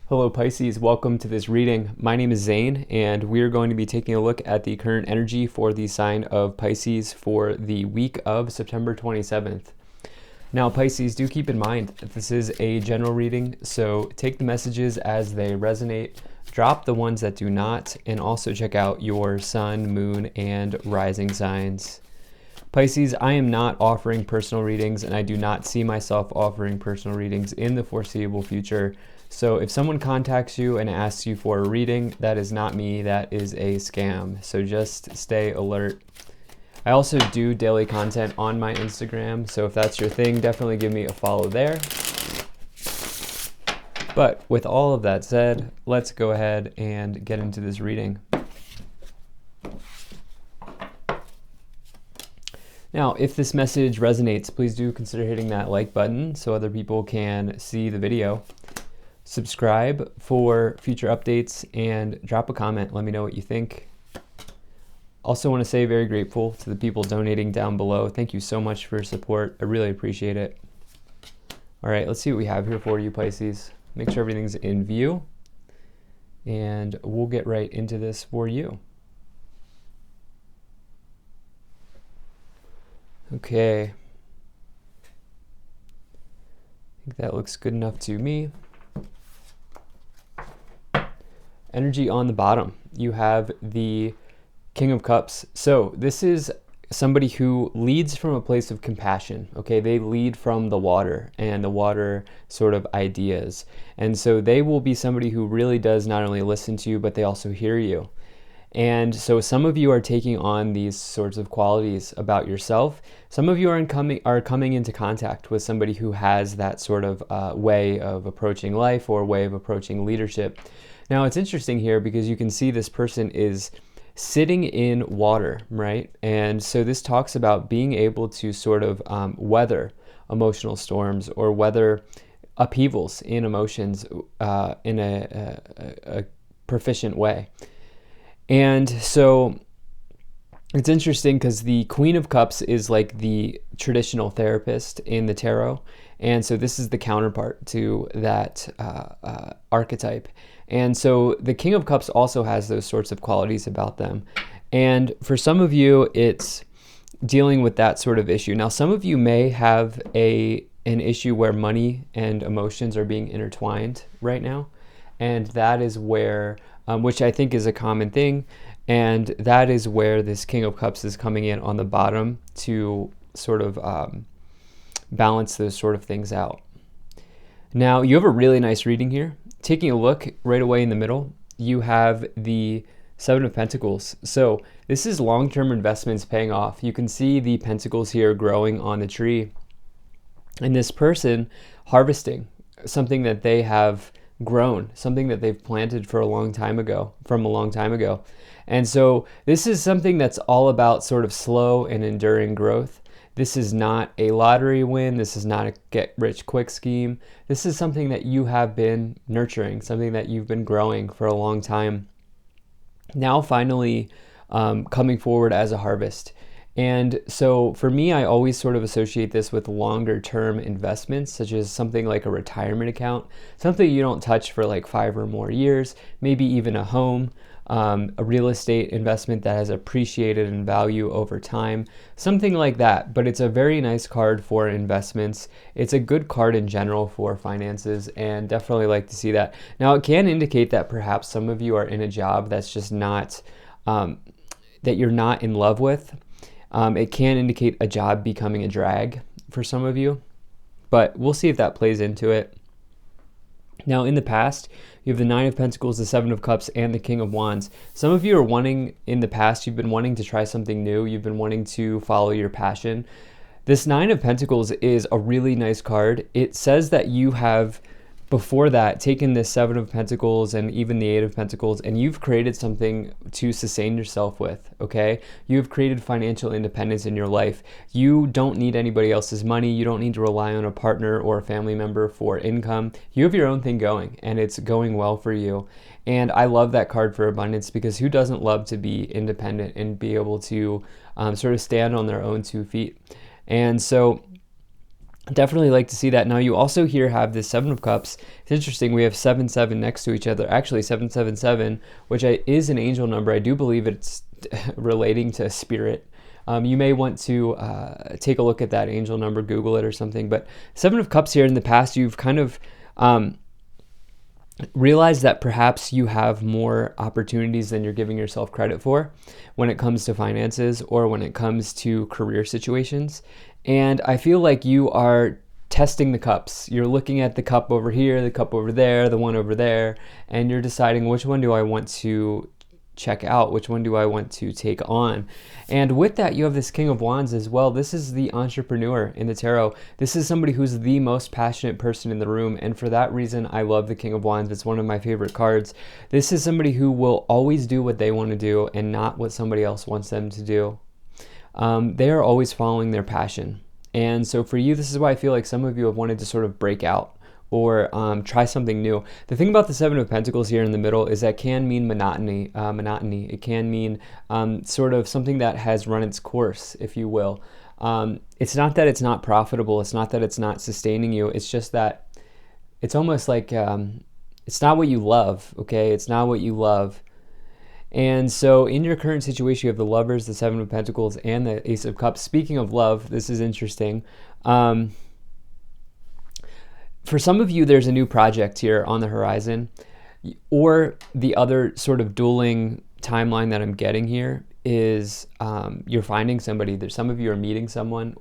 Hello Pisces, welcome to this reading. My name is Zane and we're going to be taking a look at the current energy for the sign of Pisces for the week of September 27th. Now Pisces, do keep in mind that this is a general reading, so take the messages as they resonate, drop the ones that do not, and also check out your sun, moon, and rising signs. Pisces, I am not offering personal readings and I do not see myself offering personal readings in the foreseeable future. So if someone contacts you and asks you for a reading, that is not me, that is a scam. So just stay alert. I also do daily content on my Instagram, so if that's your thing, definitely give me a follow there. But with all of that said, let's go ahead and get into this reading. Now, if this message resonates, please do consider hitting that like button so other people can see the video. Subscribe for future updates and drop a comment. Let me know what you think. Also want to say very grateful to the people donating down below. Thank you so much for your support. I really appreciate it. All right, let's see what we have here for you, Pisces. Make sure everything's in view and we'll get right into this for you. Okay. I think that looks good enough to me. Energy on the bottom, you have the King of Cups. So this is somebody who leads from a place of compassion. Okay, they lead from the water and the water sort of ideas. And so they will be somebody who really does not only listen to you, but they also hear you. And so some of you are taking on these sorts of qualities about yourself. Some of you are coming into contact with somebody who has that sort of way of approaching life or way of approaching leadership. Now it's interesting here because you can see this person is sitting in water, right? And so this talks about being able to sort of weather emotional storms or weather upheavals in emotions in a proficient way. And so it's interesting because the Queen of Cups is like the traditional therapist in the tarot. And so this is the counterpart to that archetype. And so the King of Cups also has those sorts of qualities about them. And for some of you, it's dealing with that sort of issue. Now, some of you may have an issue where money and emotions are being intertwined right now. And that is where, which I think is a common thing. And that is where this King of Cups is coming in on the bottom to sort of balance those sort of things out. Now, you have a really nice reading here. Taking a look right away in the middle, you have the Seven of Pentacles. So this is long-term investments paying off. You can see the pentacles here growing on the tree. And this person harvesting something that they have grown, something that they've planted for a long time ago, from a long time ago. And so this is something that's all about sort of slow and enduring growth. This is not a lottery win. This is not a get-rich-quick scheme. This is something that you have been nurturing, something that you've been growing for a long time. Now finally coming forward as a harvest. And so for me, I always sort of associate this with longer-term investments, such as something like a retirement account, something you don't touch for like 5 or more years, maybe even a home. A real estate investment that has appreciated in value over time, something like that. But it's a very nice card for investments. It's a good card in general for finances and definitely like to see that. Now it can indicate that perhaps some of you are in a job that's just not, that you're not in love with. It can indicate a job becoming a drag for some of you, but we'll see if that plays into it. Now, in the past, you have the Nine of Pentacles, the Seven of Cups, and the King of Wands. Some of you are wanting, in the past, you've been wanting to try something new. You've been wanting to follow your passion. This Nine of Pentacles is a really nice card. It says that you have, before that, taken this Seven of Pentacles and even the Eight of Pentacles, and you've created something to sustain yourself with, okay? You've created financial independence in your life. You don't need anybody else's money. You don't need to rely on a partner or a family member for income. You have your own thing going, and it's going well for you. And I love that card for abundance because who doesn't love to be independent and be able to sort of stand on their own 2 feet? And so Definitely like to see that. Now you also here have this Seven of Cups. It's interesting. We have 7 7 next to each other. Actually, 7 7 7, which is an angel number. I do believe it's relating to spirit. You may want to take a look at that angel number, Google it or something. But Seven of Cups here in the past, you've kind of realize that perhaps you have more opportunities than you're giving yourself credit for when it comes to finances or when it comes to career situations. And I feel like you are testing the cups. You're looking at the cup over here, the cup over there, the one over there, and you're deciding which one do I want to check out, which one do I want to take on. And with that, you have this King of Wands as well. This is the entrepreneur in the tarot. This is somebody who's the most passionate person in the room, and for that reason I love the King of Wands. It's one of my favorite cards. This is somebody who will always do what they want to do and not what somebody else wants them to do. They are always following their passion. And so for you, this is why I feel like some of you have wanted to sort of break out or try something new. The thing about the Seven of Pentacles here in the middle is that can mean monotony. It can mean sort of something that has run its course, if you will. It's not that it's not profitable. It's not that it's not sustaining you. It's just that it's almost like it's not what you love, okay? It's not what you love. And so in your current situation, you have the Lovers, the Seven of Pentacles, and the Ace of Cups. Speaking of love, this is interesting. For some of you, there's a new project here on the horizon, or the other sort of dueling timeline that I'm getting here is you're finding somebody. Some of you are meeting someone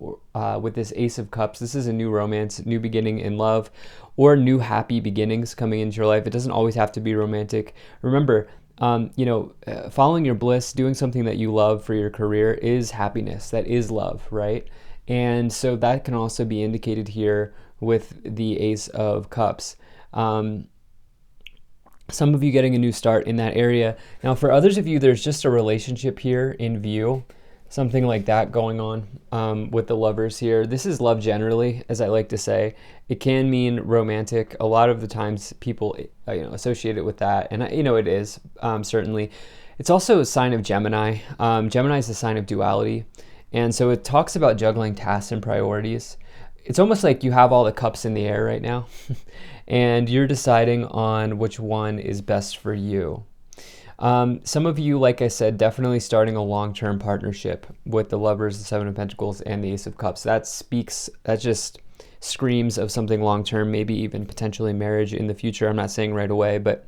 with this Ace of Cups. This is a new romance, new beginning in love, or new happy beginnings coming into your life. It doesn't always have to be romantic. Remember, following your bliss, doing something that you love for your career is happiness. That is love, right? And so that can also be indicated here with the Ace of Cups. Some of you getting a new start in that area. Now, for others of you, there's just a relationship here in view, something like that going on with the Lovers here. This is love generally, as I like to say. It can mean romantic. A lot of the times people associate it with that, and it is certainly. It's also a sign of Gemini. Gemini is a sign of duality, and so it talks about juggling tasks and priorities. It's almost like you have all the cups in the air right now and you're deciding on which one is best for you. Some of you, like I said, definitely starting a long-term partnership with the Lovers, the Seven of Pentacles, and the Ace of Cups. That just screams of something long-term, maybe even potentially marriage in the future. I'm not saying right away, but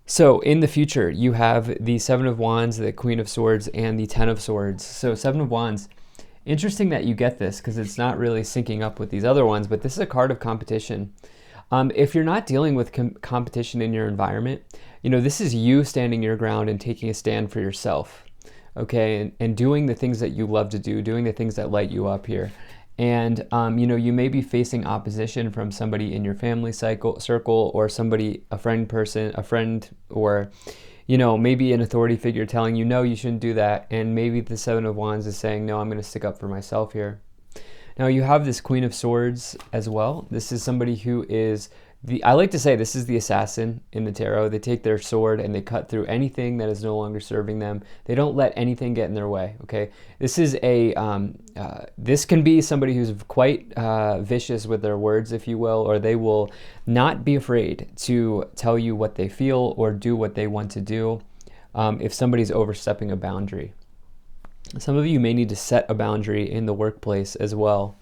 so in the future, you have the Seven of Wands, the Queen of Swords, and the Ten of Swords. So Seven of Wands. Interesting that you get this because it's not really syncing up with these other ones, but this is a card of competition. If you're not dealing with competition in your environment, this is you standing your ground and taking a stand for yourself, okay? And doing the things that you love to do, doing the things that light you up here. And, you may be facing opposition from somebody in your family circle or somebody, a friend, or maybe an authority figure telling you, no, you shouldn't do that. And maybe the Seven of Wands is saying, no, I'm going to stick up for myself here. Now you have this Queen of Swords as well. This is somebody who is I like to say this is the assassin in the tarot. They take their sword and they cut through anything that is no longer serving them. They don't let anything get in their way, okay? This is this can be somebody who's quite vicious with their words, if you will, or they will not be afraid to tell you what they feel or do what they want to do if somebody's overstepping a boundary. Some of you may need to set a boundary in the workplace as well.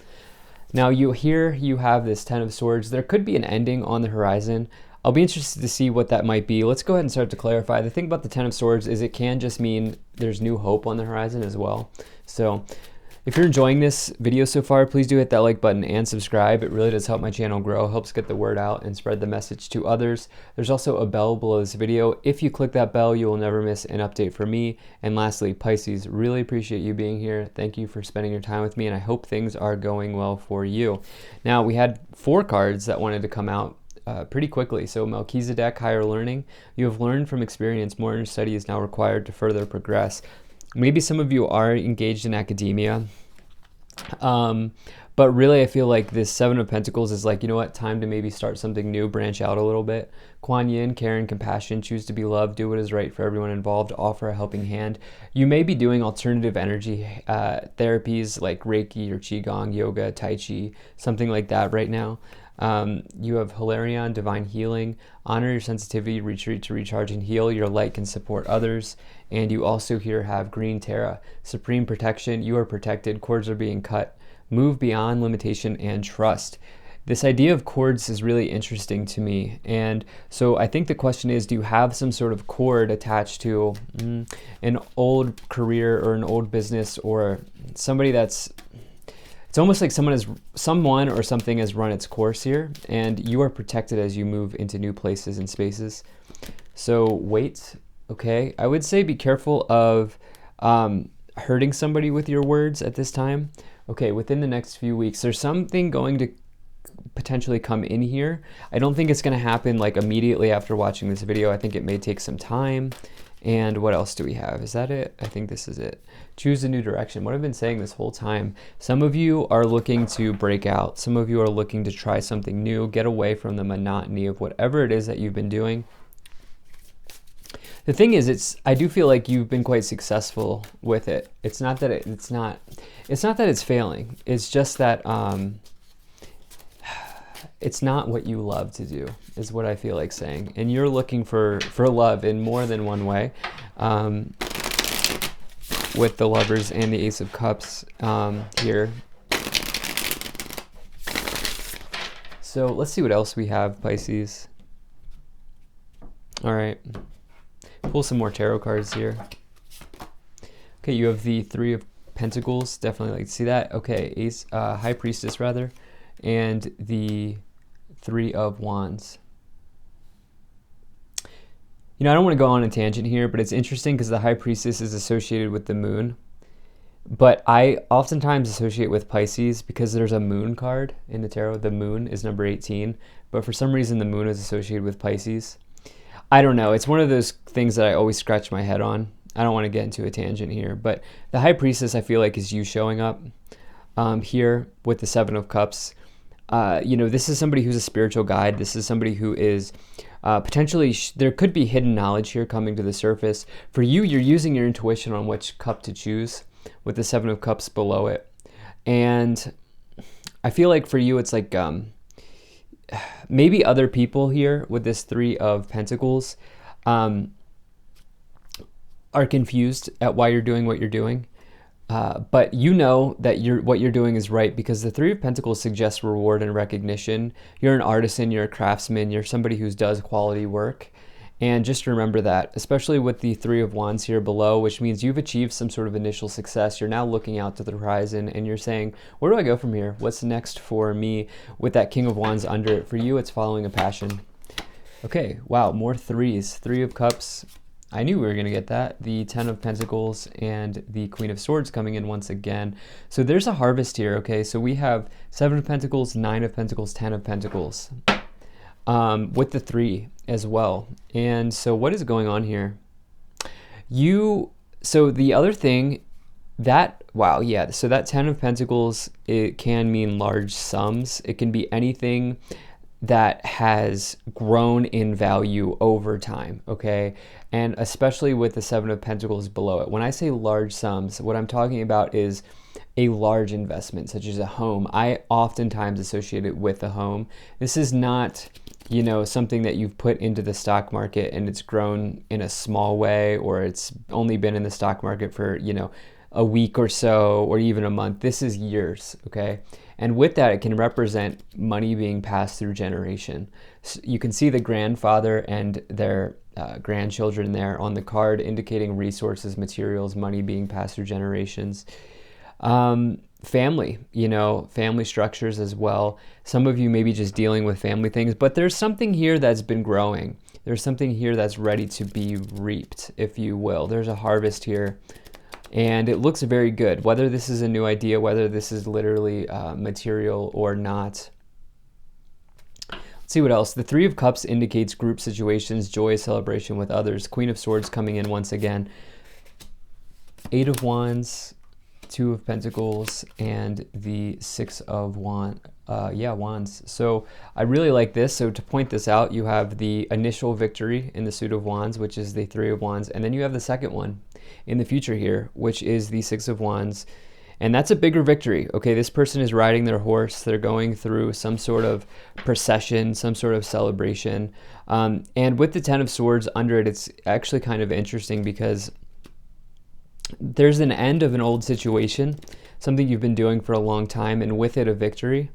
Now you have this Ten of Swords. There could be an ending on the horizon. I'll be interested to see what that might be. Let's go ahead and start to clarify. The thing about the Ten of Swords is it can just mean there's new hope on the horizon as well. So if you're enjoying this video so far, please do hit that like button and subscribe. It really does help my channel grow, helps get the word out and spread the message to others. There's also a bell below this video. If you click that bell, you will never miss an update from me. And lastly, Pisces, really appreciate you being here. Thank you for spending your time with me, and I hope things are going well for you. Now, we had 4 cards that wanted to come out pretty quickly. So Melchizedek, higher learning. You have learned from experience. More in your study is now required to further progress. Maybe some of you are engaged in academia, But really, I feel like this Seven of Pentacles is like, you know what, time to maybe start something new, branch out a little bit. Kuan Yin, care and compassion, choose to be loved, do what is right for everyone involved, offer a helping hand. You may be doing alternative energy therapies like Reiki or Qigong, yoga, Tai Chi, something like that right now. You have Hilarion, divine healing, honor your sensitivity, retreat to recharge and heal. Your light can support others. And you also here have Green Terra, supreme protection. You are protected, cords are being cut. Move beyond limitation and trust. This idea of cords is really interesting to me. And so I think the question is, do you have some sort of cord attached to an old career or an old business, or somebody that's, it's almost like someone or something has run its course here, and you are protected as you move into new places and spaces. So wait, okay. I would say be careful of hurting somebody with your words at this time. Okay, within the next few weeks, there's something going to potentially come in here. I don't think it's going to happen like immediately after watching this video. I think it may take some time. And what else do we have? Is that it? I think this is it. Choose a new direction. What I've been saying this whole time, some of you are looking to break out. Some of you are looking to try something new, get away from the monotony of whatever it is that you've been doing. The thing is, I do feel like you've been quite successful with it. It's not that it's not that it's failing. It's just that it's not what you love to do, is what I feel like saying. And you're looking for love in more than one way, with the Lovers and the Ace of Cups here. So let's see what else we have, Pisces. All right. Pull some more tarot cards here. Okay, you have the Three of Pentacles. Definitely like to see that. Okay, High Priestess rather, and the Three of Wands. You know, I don't want to go on a tangent here, but it's interesting because the High Priestess is associated with the moon. But I oftentimes associate with Pisces because there's a moon card in the tarot. The moon is number 18, but for some reason the moon is associated with Pisces. I don't know. It's one of those things that I always scratch my head on. I don't want to get into a tangent here, but the High Priestess, I feel like, is you showing up here with the Seven of Cups. You know, this is somebody who's a spiritual guide. This is somebody who is potentially, there could be hidden knowledge here coming to the surface. For you, you're using your intuition on which cup to choose with the Seven of Cups below it. And I feel like for you, it's like, maybe other people here with this Three of Pentacles are confused at why you're doing what you're doing. But you know that what you're doing is right, because the Three of Pentacles suggests reward and recognition. You're an artisan, you're a craftsman, you're somebody who does quality work. And just remember that, especially with the Three of Wands here below, which means you've achieved some sort of initial success. You're now looking out to the horizon and you're saying, where do I go from here? What's next for me? With that King of Wands under it, for you, it's following a passion. Okay, wow, more threes. Three of Cups. I knew we were going to get that. The Ten of Pentacles and the Queen of Swords coming in once again. So there's a harvest here, okay? So we have Seven of Pentacles, Nine of Pentacles, Ten of Pentacles. With the three as well. And so what is going on here? So the other thing that, wow, yeah, so that Ten of Pentacles, it can mean large sums. It can be anything that has grown in value over time, okay? And especially with the Seven of Pentacles below it. When I say large sums, what I'm talking about is a large investment, such as a home. I oftentimes associate it with a home. This is not, you know, something that you've put into the stock market and it's grown in a small way, or it's only been in the stock market for, you know, a week or so, or even a month. This is years, okay? And with that, it can represent money being passed through generation. So you can see the grandfather and their grandchildren there on the card, indicating resources, materials, money being passed through generations. Family, you know, family structures as well. Some of you may be just dealing with family things, but there's something here that's been growing. There's something here that's ready to be reaped, if you will. There's a harvest here. And it looks very good, whether this is a new idea, whether this is literally material or not. Let's see what else. The Three of Cups indicates group situations, joy, celebration with others. Queen of Swords coming in once again. Eight of Wands, Two of Pentacles and the Six of Wands. So I really like this. So to point this out, you have the initial victory in the suit of Wands, which is the Three of Wands, and then you have the second one in the future here, which is the Six of Wands. And that's a bigger victory. Okay, this person is riding their horse. They're going through some sort of procession, some sort of celebration. And with the Ten of Swords under it, it's actually kind of interesting because there's an end of an old situation, something you've been doing for a long time, and with it, a victory.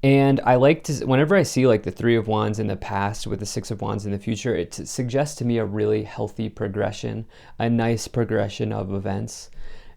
And I like to, whenever I see like the Three of Wands in the past with the Six of Wands in the future, it suggests to me a really healthy progression, a nice progression of events.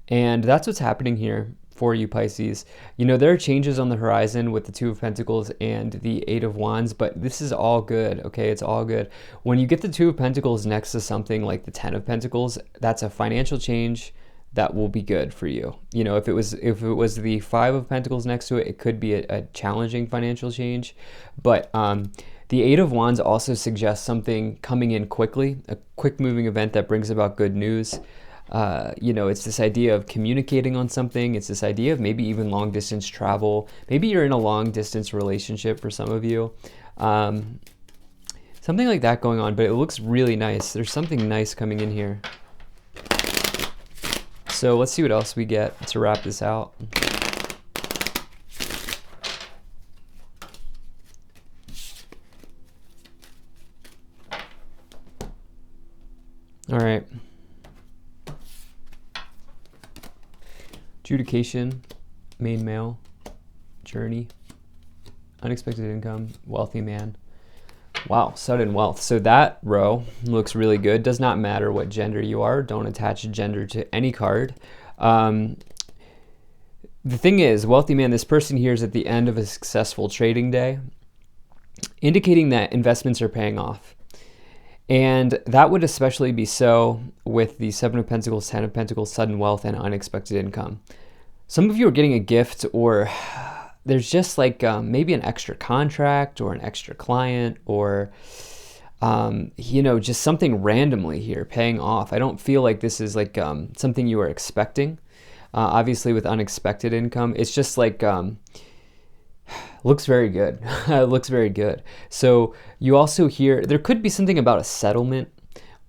And that's what's happening here for you, Pisces. You know, there are changes on the horizon with the Two of Pentacles and the Eight of Wands, but this is all good, okay? It's all good. When you get the Two of Pentacles next to something like the Ten of Pentacles, that's a financial change that will be good for you. You know, if it was the Five of Pentacles next to it, it could be a challenging financial change. But the Eight of Wands also suggests something coming in quickly, a quick moving event that brings about good news. You know, it's this idea of communicating on something. It's this idea of maybe even long distance travel. Maybe you're in a long distance relationship for some of you. Something like that going on, but it looks really nice. There's something nice coming in here. So let's see what else we get to wrap this out. All right. Adjudication, main male, journey, unexpected income, wealthy man. Wow, sudden wealth. So that row looks really good. Does not matter what gender you are. Don't attach a gender to any card. The thing is, wealthy man, this person here is at the end of a successful trading day, indicating that investments are paying off. And that would especially be so with the Seven of Pentacles, Ten of Pentacles, sudden wealth, and unexpected income. Some of you are getting a gift, or there's just like maybe an extra contract or an extra client, or you know, just something randomly here paying off. I don't feel like this is like something you were expecting. Obviously with unexpected income, it's just like looks very good. It looks very good. So you also hear there could be something about a settlement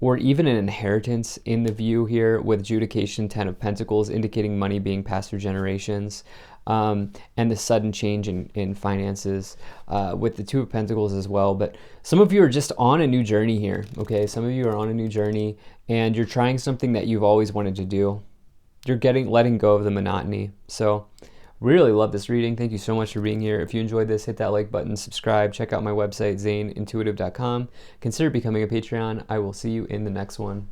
or even an inheritance in the view here with adjudication, Ten of Pentacles, indicating money being passed through generations, and the sudden change in finances with the Two of Pentacles as well. But some of you are just on a new journey here, okay? Some of you are on a new journey and you're trying something that you've always wanted to do. You're letting go of the monotony. So really love this reading. Thank you so much for being here. If you enjoyed this, hit that like button, subscribe, check out my website, zaneintuitive.com. Consider becoming a Patreon. I will see you in the next one.